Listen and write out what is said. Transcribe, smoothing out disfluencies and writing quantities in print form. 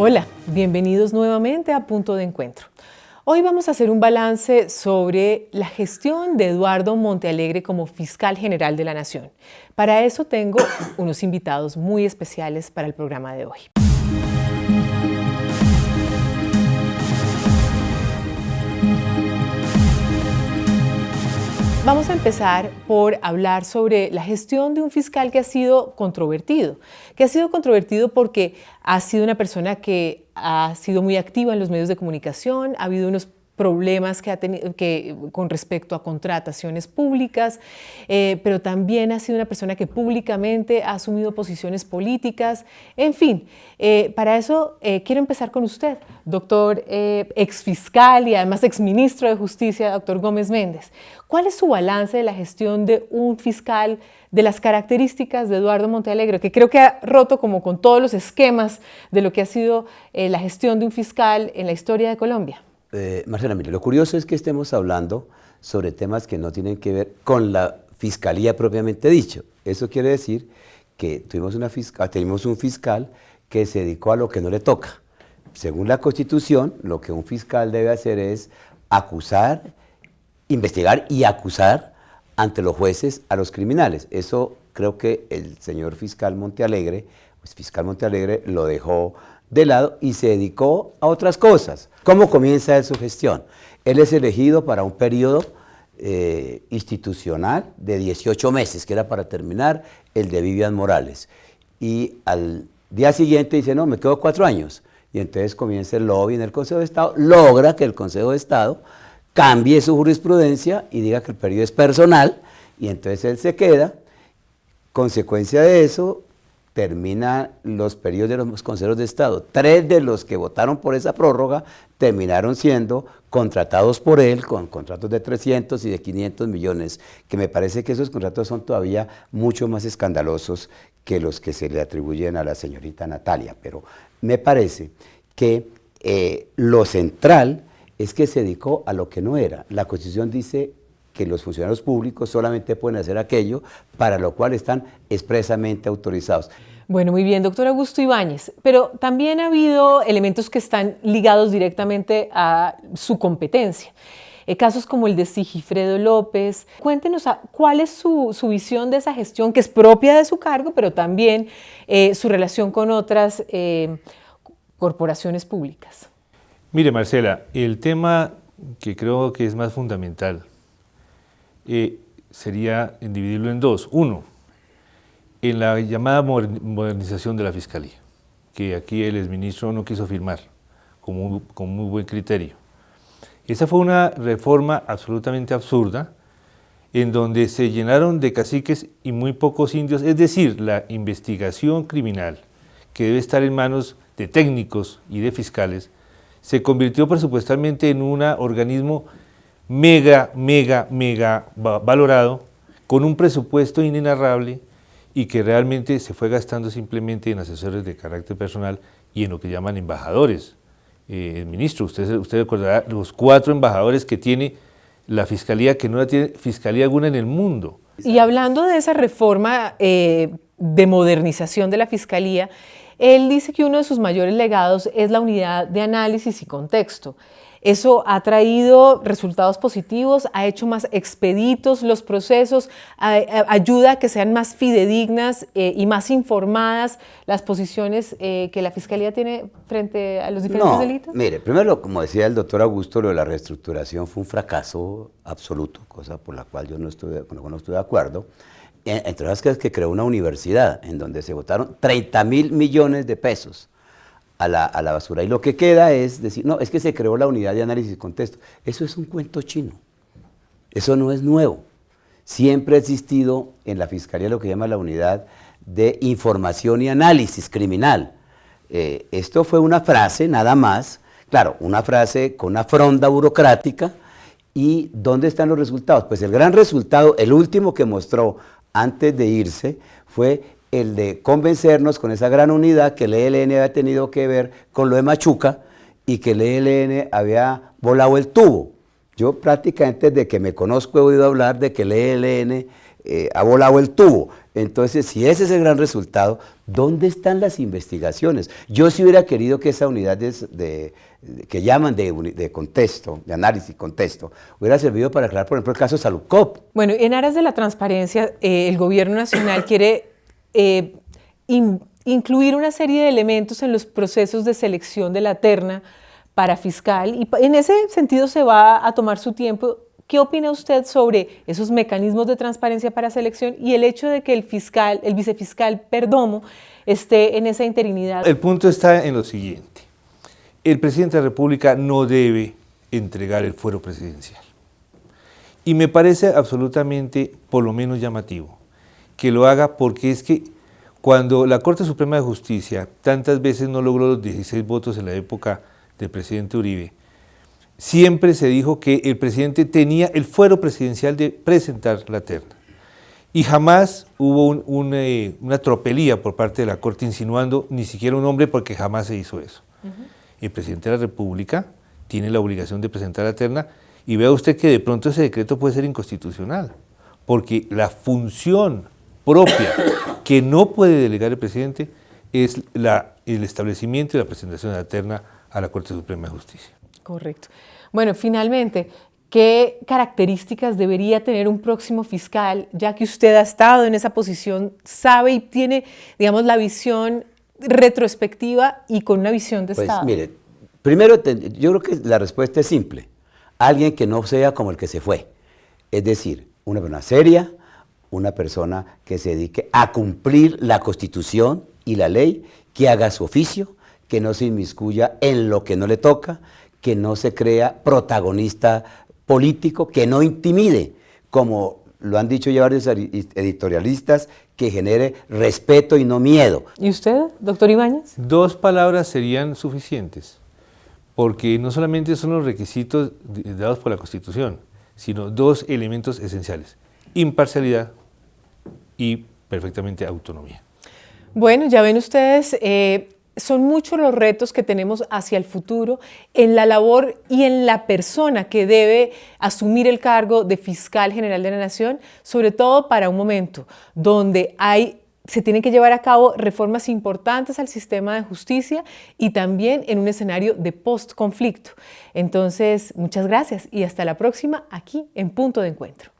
Hola, bienvenidos nuevamente a Punto de Encuentro. Hoy vamos a hacer un balance sobre la gestión de Eduardo Montealegre como fiscal general de la Nación. Para eso tengo unos invitados muy especiales para el programa de hoy. Vamos a empezar por hablar sobre la gestión de un fiscal que ha sido controvertido. Porque ha sido una persona que ha sido muy activa en los medios de comunicación, ha habido unos problemas que ha tenido con respecto a contrataciones públicas, pero también ha sido una persona que públicamente ha asumido posiciones políticas. En fin, para eso quiero empezar con usted, doctor exfiscal y además exministro de Justicia, doctor Gómez Méndez. ¿Cuál es su balance de la gestión de un fiscal, de las características de Eduardo Montealegre, que creo que ha roto como con todos los esquemas de lo que ha sido la gestión de un fiscal en la historia de Colombia? Marcela, mire, lo curioso es que estemos hablando sobre temas que no tienen que ver con la fiscalía propiamente dicho. Eso quiere decir que tenemos un fiscal que se dedicó a lo que no le toca. Según la Constitución, lo que un fiscal debe hacer es acusar, investigar y acusar ante los jueces a los criminales. Eso creo que el señor fiscal Montealegre lo dejó de lado y se dedicó a otras cosas. ¿Cómo comienza su gestión? Él es elegido para un periodo institucional de 18 meses, que era para terminar el de Vivian Morales. Y al día siguiente dice, no, me quedo 4 años. Y entonces comienza el lobby en el Consejo de Estado, logra que el Consejo de Estado cambie su jurisprudencia y diga que el periodo es personal, y entonces él se queda. Consecuencia de eso, terminan los periodos de los consejos de Estado. 3 de los que votaron por esa prórroga terminaron siendo contratados por él con contratos de 300 y de 500 millones, que me parece que esos contratos son todavía mucho más escandalosos que los que se le atribuyen a la señorita Natalia. Pero me parece que lo central es que se dedicó a lo que no era. La Constitución dice que los funcionarios públicos solamente pueden hacer aquello para lo cual están expresamente autorizados. Bueno, muy bien, doctor Augusto Ibáñez, pero también ha habido elementos que están ligados directamente a su competencia. Casos como el de Sigifredo López. Cuéntenos cuál es su visión de esa gestión, que es propia de su cargo, pero también su relación con otras corporaciones públicas. Mire, Marcela, el tema que creo que es más fundamental sería dividirlo en dos. Uno, en la llamada modernización de la Fiscalía, que aquí el exministro no quiso firmar con muy buen criterio. Esa fue una reforma absolutamente absurda, en donde se llenaron de caciques y muy pocos indios, es decir, la investigación criminal, que debe estar en manos de técnicos y de fiscales, se convirtió presupuestalmente en un organismo mega valorado, con un presupuesto inenarrable y que realmente se fue gastando simplemente en asesores de carácter personal y en lo que llaman embajadores. Ministro, usted recordará los 4 embajadores que tiene la Fiscalía, que no tiene Fiscalía alguna en el mundo. Y hablando de esa reforma de modernización de la Fiscalía, él dice que uno de sus mayores legados es la unidad de análisis y contexto. Eso ha traído resultados positivos, ha hecho más expeditos los procesos, ayuda a que sean más fidedignas y más informadas las posiciones que la Fiscalía tiene frente a los diferentes delitos. Mire, primero, como decía el doctor Augusto, lo de la reestructuración fue un fracaso absoluto, cosa por la cual yo no estoy de acuerdo. Entre otras cosas, que creó una universidad en donde se votaron 30.000 millones de pesos a la basura. Y lo que queda es decir, no, es que se creó la unidad de análisis y contexto. Eso es un cuento chino. Eso no es nuevo. Siempre ha existido en la Fiscalía lo que llama la unidad de información y análisis criminal. Esto fue una frase nada más, claro, una frase con una fronda burocrática. ¿Y dónde están los resultados? Pues el gran resultado, el último que mostró antes de irse, fue el de convencernos con esa gran unidad que el ELN había tenido que ver con lo de Machuca y que el ELN había volado el tubo. Yo prácticamente desde que me conozco he oído hablar de que el ELN ha volado el tubo. Entonces, si ese es el gran resultado, ¿dónde están las investigaciones? Yo sí hubiera querido que esa unidad que llaman de contexto, de análisis contexto, hubiera servido para aclarar, por ejemplo, el caso Saludcop. Bueno, en aras de la transparencia, el gobierno nacional quiere incluir una serie de elementos en los procesos de selección de la terna para fiscal, y en ese sentido se va a tomar su tiempo. ¿Qué opina usted sobre esos mecanismos de transparencia para selección y el hecho de que el vicefiscal Perdomo esté en esa interinidad? El punto está en lo siguiente. El presidente de la República no debe entregar el fuero presidencial. Y me parece absolutamente, por lo menos llamativo, que lo haga, porque es que cuando la Corte Suprema de Justicia tantas veces no logró los 16 votos en la época del presidente Uribe, siempre se dijo que el presidente tenía el fuero presidencial de presentar la terna. Y jamás hubo una tropelía por parte de la Corte insinuando ni siquiera un nombre, porque jamás se hizo eso. El presidente de la República tiene la obligación de presentar la terna, y vea usted que de pronto ese decreto puede ser inconstitucional, porque la función propia que no puede delegar el presidente es el establecimiento y la presentación de la terna a la Corte Suprema de Justicia. Correcto. Bueno, finalmente, ¿qué características debería tener un próximo fiscal, ya que usted ha estado en esa posición, sabe y tiene, digamos, la visión retrospectiva y con una visión de Estado? Pues mire, primero yo creo que la respuesta es simple. Alguien que no sea como el que se fue. Es decir, una persona seria, una persona que se dedique a cumplir la Constitución y la ley, que haga su oficio, que no se inmiscuya en lo que no le toca, que no se crea protagonista político, que no intimide, como lo han dicho ya varios editorialistas, que genere respeto y no miedo. ¿Y usted, doctor Ibáñez? 2 palabras serían suficientes, porque no solamente son los requisitos dados por la Constitución, sino 2 elementos esenciales: imparcialidad y perfectamente autonomía. Bueno, ya ven ustedes, son muchos los retos que tenemos hacia el futuro en la labor y en la persona que debe asumir el cargo de fiscal general de la Nación, sobre todo para un momento donde se tienen que llevar a cabo reformas importantes al sistema de justicia y también en un escenario de post-conflicto. Entonces, muchas gracias y hasta la próxima aquí en Punto de Encuentro.